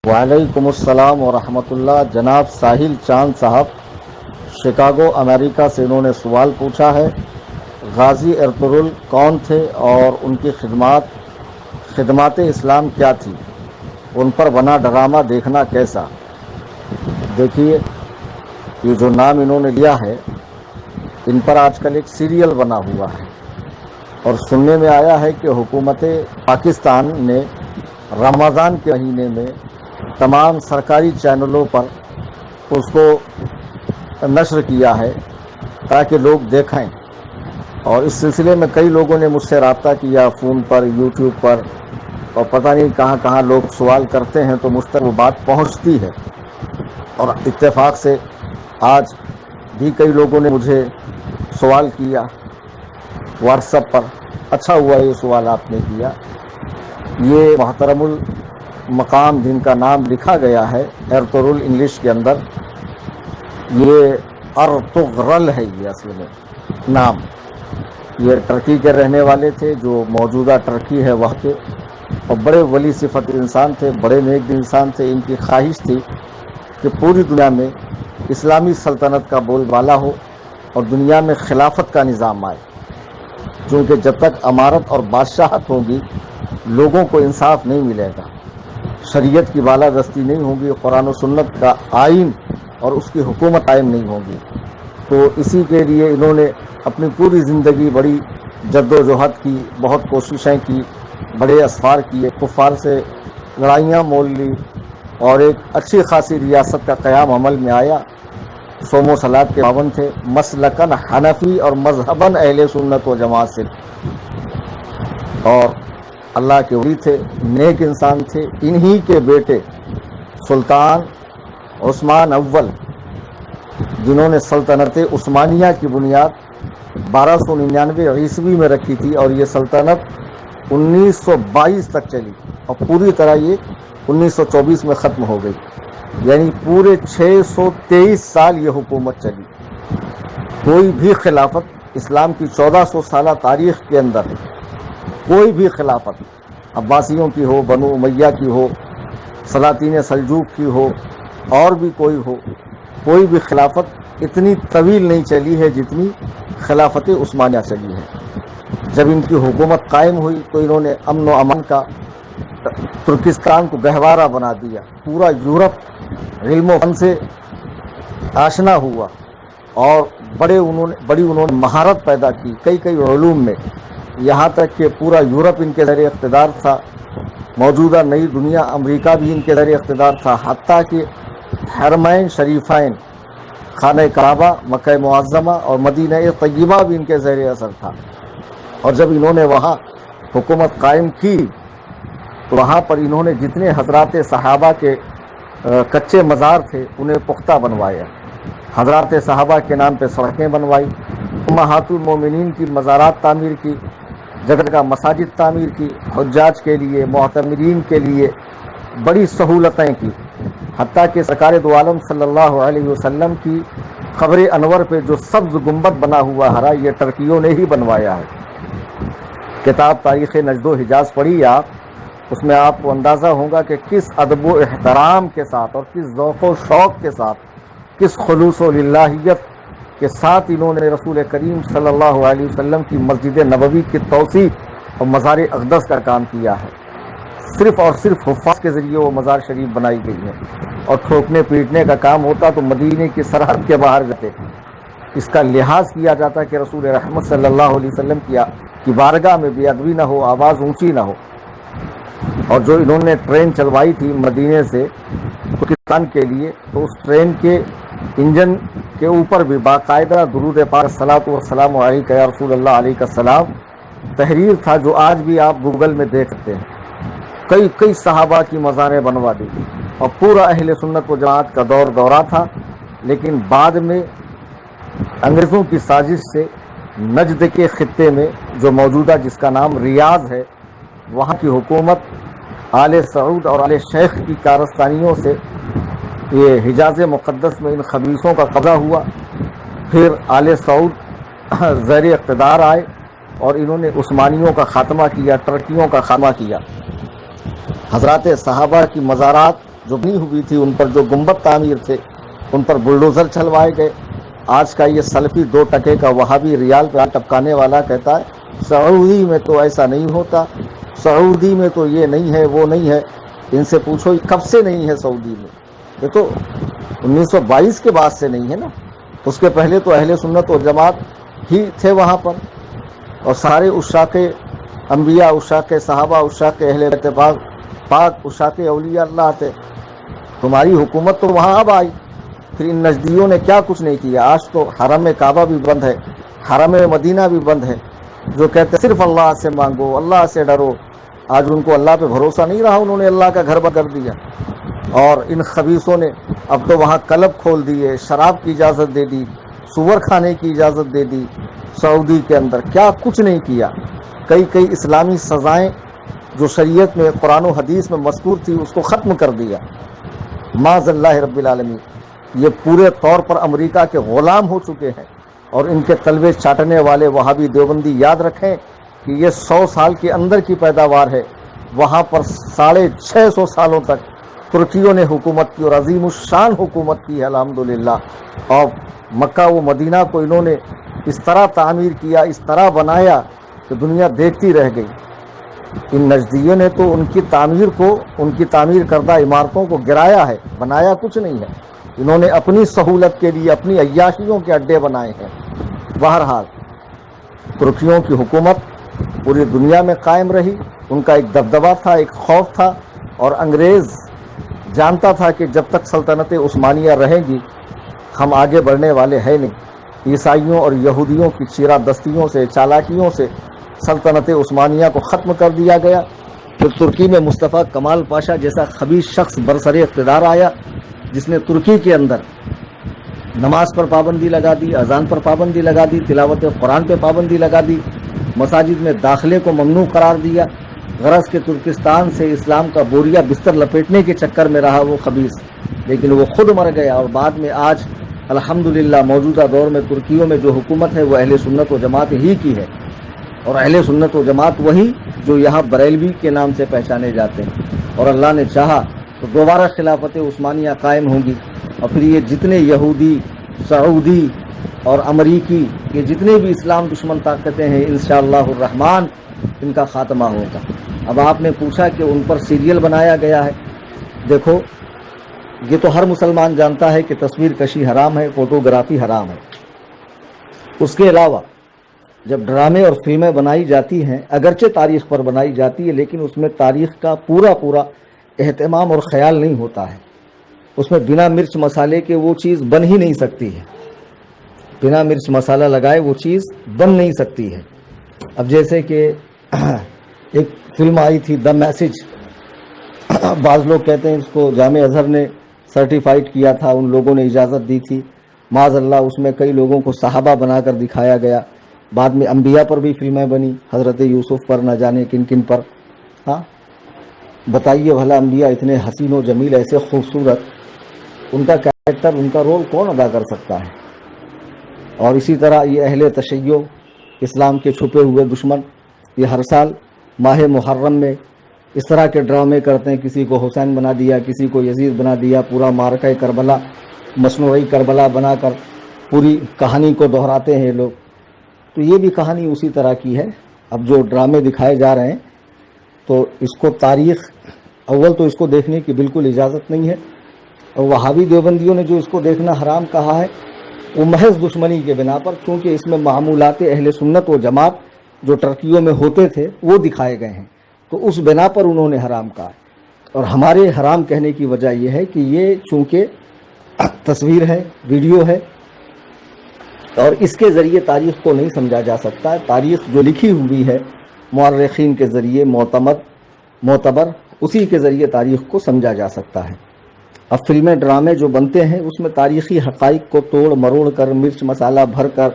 وعلیکم السلام ورحمۃ اللہ۔ جناب ساحل چاند صاحب شکاگو امریکہ سے انہوں نے سوال پوچھا ہے، غازی ارطغرل کون تھے اور ان کی خدمات اسلام کیا تھی؟ ان پر بنا ڈرامہ دیکھنا کیسا؟ دیکھیے، یہ جو نام انہوں نے لیا ہے ان پر آج کل ایک سیریل بنا ہوا ہے، اور سننے میں آیا ہے کہ حکومت پاکستان نے رمضان کے مہینے میں تمام سرکاری چینلوں پر اس کو نشر کیا ہے تاکہ لوگ دیکھیں، اور اس سلسلے میں کئی لوگوں نے مجھ سے رابطہ کیا، فون پر، یوٹیوب پر، اور پتہ نہیں کہاں کہاں لوگ سوال کرتے ہیں تو مجھ تک وہ بات پہنچتی ہے، اور اتفاق سے آج بھی کئی لوگوں نے مجھے سوال کیا واٹس ایپ پر۔ اچھا ہوا یہ سوال آپ نے کیا۔ یہ محترم المقام جن کا نام لکھا گیا ہے ارطغرل انگلش کے اندر، یہ ارطغرل ہے، یہ اصل میں نام۔ یہ ٹرکی کے رہنے والے تھے، جو موجودہ ٹرکی ہے وہاں کے، اور بڑے ولی صفت انسان تھے، بڑے نیک انسان تھے۔ ان کی خواہش تھی کہ پوری دنیا میں اسلامی سلطنت کا بول بالا ہو اور دنیا میں خلافت کا نظام آئے، کیونکہ جب تک امارت اور بادشاہت ہوگی لوگوں کو انصاف نہیں ملے گا، شریعت کی بالادستی نہیں ہوگی، قرآن و سنت کا آئین اور اس کی حکومت قائم نہیں ہوگی۔ تو اسی کے لیے انہوں نے اپنی پوری زندگی بڑی جد و جہد کی، بہت کوششیں کی، بڑے اسفار کیے، کفار سے لڑائیاں مول لی، اور ایک اچھی خاصی ریاست کا قیام عمل میں آیا۔ صوم و صلات کے پابند تھے، مسلکن حنفی اور مذہباً اہل سنت و جماعت سے، اور اللہ کے ولی تھے، نیک انسان تھے۔ انہی کے بیٹے سلطان عثمان اول، جنہوں نے سلطنت عثمانیہ کی بنیاد 1299 عیسوی میں رکھی تھی، اور یہ سلطنت 1922 تک چلی، اور پوری طرح یہ 1924 میں ختم ہو گئی، یعنی پورے 623 سال یہ حکومت چلی۔ کوئی بھی خلافت اسلام کی 1400 سالہ تاریخ کے اندر کوئی بھی خلافت، عباسیوں کی ہو، بنو امیہ کی ہو، سلاطین سلجوق کی ہو، اور بھی کوئی ہو، کوئی بھی خلافت اتنی طویل نہیں چلی ہے جتنی خلافت عثمانیہ چلی ہے۔ جب ان کی حکومت قائم ہوئی تو انہوں نے امن و امان کا، ترکستان کو گہوارہ بنا دیا، پورا یورپ علم و فن سے آشنا ہوا، اور بڑی انہوں نے مہارت پیدا کی کئی علوم میں، یہاں تک کہ پورا یورپ ان کے زیر اقتدار تھا، موجودہ نئی دنیا امریکہ بھی ان کے زیر اقتدار تھا، حتیٰ کہ حرمین شریفین، خانہ کعبہ، مکہ معظمہ اور مدینہ طیبہ بھی ان کے زیر اثر تھا۔ اور جب انہوں نے وہاں حکومت قائم کی تو وہاں پر انہوں نے جتنے حضرات صحابہ کے کچے مزار تھے انہیں پختہ بنوایا، حضرات صحابہ کے نام پہ سڑکیں بنوائی، امہات المومنین کی مزارات تعمیر کی، جگہ کا مساجد تعمیر کی، حجاج کے لیے، معتمرین کے لیے بڑی سہولتیں کی، حتیٰ کہ سرکار دو عالم صلی اللہ علیہ وسلم کی قبر انور پہ جو سبز گنبد بنا ہوا ہرا، یہ ٹرکیوں نے ہی بنوایا ہے۔ کتاب تاریخ نجد و حجاز پڑھی آپ، اس میں آپ کو اندازہ ہوگا کہ کس ادب و احترام کے ساتھ اور کس ذوق و شوق کے ساتھ، کس خلوص و للہیت کے ساتھ انہوں نے رسول کریم صلی اللہ علیہ وسلم کی مسجد نبوی کی توسیع اور مزار اقدس کا کام کیا ہے۔ صرف اور صرف حفاظ کے ذریعے وہ مزار شریف بنائی گئی ہے، اور ٹھوکنے پیٹنے کا کام ہوتا تو مدینے کی سرحد کے باہر جاتے، اس کا لحاظ کیا جاتا کہ رسول رحمت صلی اللہ علیہ وسلم کی بارگاہ میں بے ادبی نہ ہو، آواز اونچی نہ ہو۔ اور جو انہوں نے ٹرین چلوائی تھی مدینے سے پاکستان کے لیے، تو اس ٹرین کے انجن کے اوپر بھی باقاعدہ درود پاک الصلاۃ والسلام علیک یا رسول اللہ علیہ السلام تحریر تھا، جو آج بھی آپ گوگل میں دیکھ سکتے ہیں۔ کئی صحابہ کی مزاریں بنوا دی، اور پورا اہل سنت و جماعت کا دورہ تھا۔ لیکن بعد میں انگریزوں کی سازش سے نجد کے خطے میں، جو موجودہ جس کا نام ریاض ہے، وہاں کی حکومت آل سعود اور آل شیخ کی کارستانیوں سے یہ حجاز مقدس میں ان خبیثوں کا قبضہ ہوا۔ پھر آل سعود زیر اقتدار آئے، اور انہوں نے عثمانیوں کا خاتمہ کیا، ترکیوں کا خاتمہ کیا۔ حضرات صحابہ کی مزارات جو بنی ہوئی تھی ان پر جو گنبد تعمیر تھے ان پر بلڈوزر چلوائے گئے. آج کا یہ سلفی 2 ٹکے کا وہابی ریال پہ ٹپکانے والا کہتا ہے سعودی میں تو ایسا نہیں ہوتا, سعودی میں تو یہ نہیں ہے وہ نہیں ہے. ان سے پوچھو کب سے نہیں ہے سعودی میں؟ یہ تو 1922 کے بعد سے نہیں ہے نا. اس کے پہلے تو اہل سنت و جماعت ہی تھے وہاں پر, اور سارے عشاق انبیاء, عشاق صحابہ, عشاق اہل اتفاق پاک, عشاق اولیاء اللہ تھے. تمہاری حکومت تو وہاں اب آئی, پھر ان نجدیوں نے کیا کچھ نہیں کیا. آج تو حرم کعبہ بھی بند ہے, حرم مدینہ بھی بند ہے. جو کہتے ہیں صرف اللہ سے مانگو, اللہ سے ڈرو, آج ان کو اللہ پہ بھروسہ نہیں رہا, انہوں نے اللہ کا گھر بند کر دیا. اور ان خبیثوں نے اب تو وہاں کلب کھول دیے, شراب کی اجازت دے دی, سور کھانے کی اجازت دے دی سعودی کے اندر. کیا کچھ نہیں کیا. کئی اسلامی سزائیں جو شریعت میں قرآن و حدیث میں مذکور تھی اس کو ختم کر دیا. معاذ اللہ رب العالمین. یہ پورے طور پر امریکہ کے غلام ہو چکے ہیں, اور ان کے تلوے چاٹنے والے وہابی دیوبندی یاد رکھیں کہ یہ 100 سال کے اندر کی پیداوار ہے. وہاں پر 650 سالوں تک ترکیوں نے حکومت کی, اور عظیم الشان حکومت کی ہے الحمدللہ. اور مکہ و مدینہ کو انہوں نے اس طرح تعمیر کیا, اس طرح بنایا کہ دنیا دیکھتی رہ گئی. ان نجدیوں نے تو ان کی تعمیر کو, ان کی تعمیر کردہ عمارتوں کو گرایا ہے, بنایا کچھ نہیں ہے. انہوں نے اپنی سہولت کے لیے اپنی عیاشیوں کے اڈے بنائے ہیں. بہرحال ترکیوں کی حکومت پوری دنیا میں قائم رہی. ان کا ایک دبدبہ تھا, ایک خوف تھا, اور انگریز جانتا تھا کہ جب تک سلطنت عثمانیہ رہے گی ہم آگے بڑھنے والے ہیں نہیں. عیسائیوں اور یہودیوں کی چیرہ دستیوں سے, چالاکیوں سے سلطنت عثمانیہ کو ختم کر دیا گیا. پھر ترکی میں مصطفیٰ کمال پاشا جیسا خبیث شخص برسر اقتدار آیا, جس نے ترکی کے اندر نماز پر پابندی لگا دی, اذان پر پابندی لگا دی, تلاوت قرآن پہ پابندی لگا دی, مساجد میں داخلے کو ممنوع قرار دیا. غرض کے ترکستان سے اسلام کا بوریا بستر لپیٹنے کے چکر میں رہا وہ خبیث, لیکن وہ خود مر گیا. اور بعد میں آج الحمدللہ موجودہ دور میں ترکیوں میں جو حکومت ہے وہ اہل سنت و جماعت ہی کی ہے, اور اہل سنت و جماعت وہی جو یہاں بریلوی کے نام سے پہچانے جاتے ہیں. اور اللہ نے چاہا تو دوبارہ خلافت عثمانیہ قائم ہوگی, اور پھر یہ جتنے یہودی, سعودی اور امریکی, یہ جتنے بھی اسلام دشمن طاقتیں ہیں انشاءاللہ الرحمن ان کا خاتمہ ہوگا. اب آپ نے پوچھا کہ ان پر سیریل بنایا گیا ہے. دیکھو یہ تو ہر مسلمان جانتا ہے کہ تصویر کشی حرام ہے, فوٹوگرافی حرام ہے. اس کے علاوہ جب ڈرامے اور فلمیں بنائی جاتی ہیں, اگرچہ تاریخ پر بنائی جاتی ہے, لیکن اس میں تاریخ کا پورا اہتمام اور خیال نہیں ہوتا ہے. اس میں بنا مرچ مسالے کے وہ چیز بن ہی نہیں سکتی ہے, بنا مرچ مسالہ لگائے وہ چیز بن نہیں سکتی ہے. اب جیسے کہ ایک فلم آئی تھی دا میسج, بعض لوگ کہتے ہیں اس کو جامع ازہر نے سرٹیفائڈ کیا تھا, ان لوگوں نے اجازت دی تھی. معاذ اللہ اس میں کئی لوگوں کو صحابہ بنا کر دکھایا گیا. بعد میں انبیاء پر بھی فلمیں بنی, حضرت یوسف پر, نہ جانے کن کن پر. ہاں بتائیے بھلا, انبیاء اتنے حسین و جمیل, ایسے خوبصورت, ان کا کریکٹر, ان کا رول کون ادا کر سکتا ہے؟ اور اسی طرح یہ اہل تشیع, اسلام کے چھپے ہوئے دشمن, یہ ہر سال ماہ محرم میں اس طرح کے ڈرامے کرتے ہیں. کسی کو حسین بنا دیا, کسی کو یزید بنا دیا, پورا معرکہ کربلا مصنوعی کربلا بنا کر پوری کہانی کو دہراتے ہیں لوگ. تو یہ بھی کہانی اسی طرح کی ہے. اب جو ڈرامے دکھائے جا رہے ہیں تو اس کو تاریخ, اول تو اس کو دیکھنے کی بالکل اجازت نہیں ہے, اور وہابی دیوبندیوں نے جو اس کو دیکھنا حرام کہا ہے وہ محض دشمنی کے بنا پر, کیونکہ اس میں معمولات اہل سنت و جماعت جو ٹرکیوں میں ہوتے تھے وہ دکھائے گئے ہیں, تو اس بنا پر انہوں نے حرام کہا. اور ہمارے حرام کہنے کی وجہ یہ ہے کہ یہ چونکہ تصویر ہے, ویڈیو ہے, اور اس کے ذریعے تاریخ کو نہیں سمجھا جا سکتا ہے. تاریخ جو لکھی ہوئی ہے مورخین کے ذریعے, معتبر, اسی کے ذریعے تاریخ کو سمجھا جا سکتا ہے. اب فلمیں ڈرامے جو بنتے ہیں اس میں تاریخی حقائق کو توڑ مروڑ کر, مرچ مسالہ بھر کر,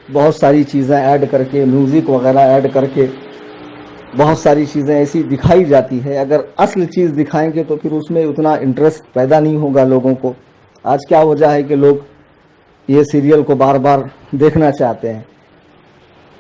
بہت ساری چیزیں ایڈ کر کے, میوزک وغیرہ ایڈ کر کے بہت ساری چیزیں ایسی دکھائی جاتی ہے. اگر اصل چیز دکھائیں گے تو پھر اس میں اتنا انٹرسٹ پیدا نہیں ہوگا لوگوں کو. آج کیا وجہ ہے کہ لوگ یہ سیریل کو بار بار دیکھنا چاہتے ہیں,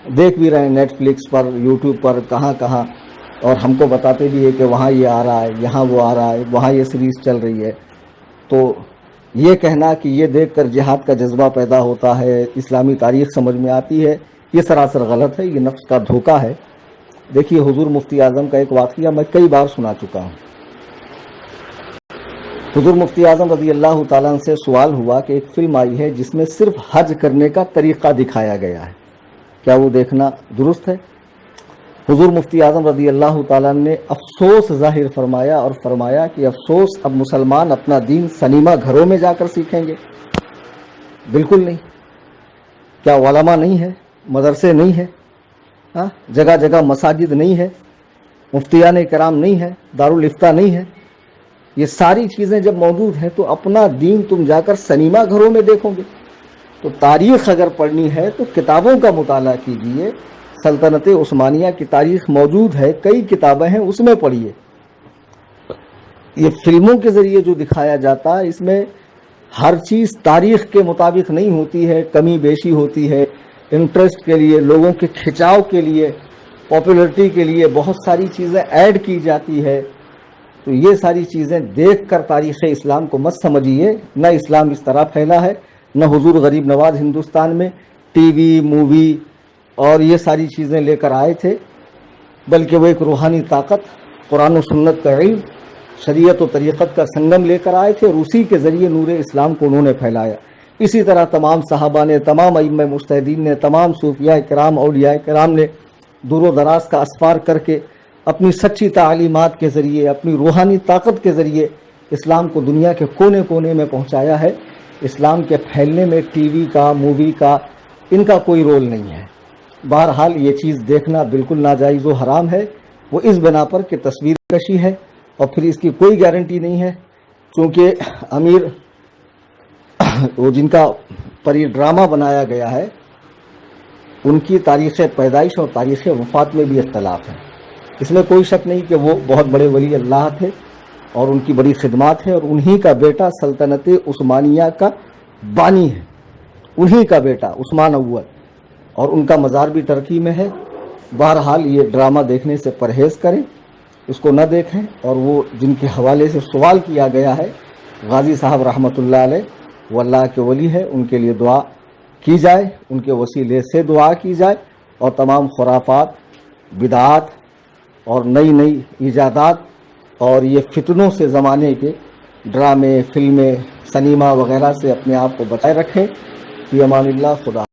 دیکھ بھی رہے ہیں نیٹ فلکس پر, یوٹیوب پر, کہاں کہاں. اور ہم کو بتاتے بھی ہے کہ وہاں یہ آ رہا ہے، یہاں وہ آ رہا ہے، وہاں یہ سیریز چل رہی ہے. تو یہ کہنا کہ یہ دیکھ کر جہاد کا جذبہ پیدا ہوتا ہے، اسلامی تاریخ سمجھ میں آتی ہے، یہ سراسر غلط ہے، یہ نفس کا دھوکہ ہے. دیکھیے حضور مفتی اعظم کا ایک واقعہ میں کئی بار سنا چکا ہوں. حضور مفتی اعظم رضی اللہ تعالیٰ عنہ سے سوال ہوا کہ ایک فلم آئی ہے جس میں صرف حج کرنے کا طریقہ دکھایا گیا ہے، کیا وہ دیکھنا درست ہے؟ حضور مفتی اعظم رضی اللہ تعالیٰ عنہ نے افسوس ظاہر فرمایا اور فرمایا کہ افسوس، اب مسلمان اپنا دین سنیما گھروں میں جا کر سیکھیں گے؟ بالکل نہیں. کیا علماء نہیں ہے، مدرسے نہیں ہے، جگہ جگہ مساجد نہیں ہے، مفتیان کرام نہیں ہے، دارالافتاء نہیں ہے؟ یہ ساری چیزیں جب موجود ہیں تو اپنا دین تم جا کر سنیما گھروں میں دیکھو گے؟ تو تاریخ اگر پڑھنی ہے تو کتابوں کا مطالعہ کیجئے. سلطنت عثمانیہ کی تاریخ موجود ہے، کئی کتابیں ہیں، اس میں پڑھیے. یہ فلموں کے ذریعے جو دکھایا جاتا ہے اس میں ہر چیز تاریخ کے مطابق نہیں ہوتی ہے، کمی بیشی ہوتی ہے. انٹرسٹ کے لیے، لوگوں کے کھچاؤ کے لیے، پاپولرٹی کے لیے بہت ساری چیزیں ایڈ کی جاتی ہے. تو یہ ساری چیزیں دیکھ کر تاریخ اسلام کو مت سمجھیے. نہ اسلام اس طرح پھیلا ہے، نہ حضور غریب نواز ہندوستان میں ٹی وی، مووی اور یہ ساری چیزیں لے کر آئے تھے، بلکہ وہ ایک روحانی طاقت، قرآن و سنت کا علم، شریعت و طریقت کا سنگم لے کر آئے تھے، اور اسی کے ذریعے نور اسلام کو انہوں نے پھیلایا. اسی طرح تمام صحابہ نے، تمام ائمہ مجتہدین نے، تمام صوفیاء کرام، اولیاء کرام نے دور و دراز کا اسفار کر کے اپنی سچی تعلیمات کے ذریعے، اپنی روحانی طاقت کے ذریعے اسلام کو دنیا کے کونے کونے میں پہنچایا ہے. اسلام کے پھیلنے میں ٹی وی کا، مووی کا، ان کا کوئی رول نہیں ہے. بہرحال یہ چیز دیکھنا بالکل ناجائز و حرام ہے. وہ اس بنا پر کہ تصویر کشی ہے، اور پھر اس کی کوئی گارنٹی نہیں ہے، چونکہ امیر وہ جن کا پر یہ ڈرامہ بنایا گیا ہے ان کی تاریخ پیدائش اور تاریخ وفات میں بھی اختلاف ہے. اس میں کوئی شک نہیں کہ وہ بہت بڑے ولی اللہ تھے اور ان کی بڑی خدمات ہے، اور انہی کا بیٹا سلطنت عثمانیہ کا بانی ہے، انہی کا بیٹا عثمان اول، اور ان کا مزار بھی ترکی میں ہے. بہرحال یہ ڈرامہ دیکھنے سے پرہیز کریں، اس کو نہ دیکھیں. اور وہ جن کے حوالے سے سوال کیا گیا ہے، غازی صاحب رحمۃ اللہ علیہ، وہ اللہ کے ولی ہے، ان کے لیے دعا کی جائے، ان کے وسیلے سے دعا کی جائے، اور تمام خرافات، بدعات اور نئی نئی ایجادات اور یہ فتنوں سے زمانے کے ڈرامے، فلمیں، سنیما وغیرہ سے اپنے آپ کو بچائے رکھیں. فی امان اللہ. خدا